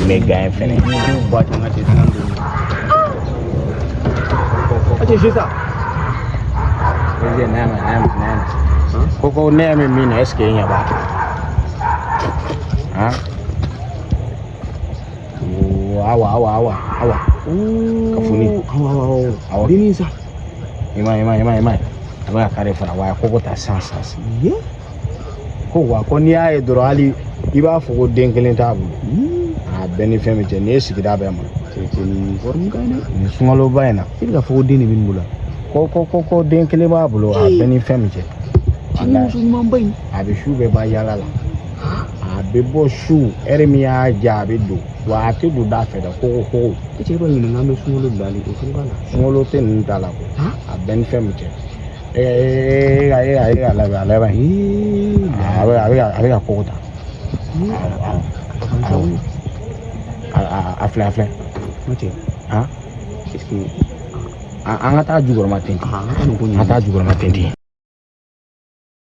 me gain fene ba ta ngati nan do aje shi sa je na koko ne me min eske nya ba ha awa kafuni awa bini sa ima aba kare fara wa koko ta sans ye ko wa ko ni aye doro ali iba fo den kelen ta bu a beni femi je ne sigida be ma te ni forum kayna ni sungalo bayna ilga fo den min bula ko den kelen ba bulo a beni femi je Allah su man bay a be shu be ba yala la a be bo shu ermi ya ja be do wa te do da fe da ko ce ba ni ngame sungalo dali ko sun bala sungalo te ni dala ko a beni femi je ay ala ba a kota afle mace ha iski an ta jugor matin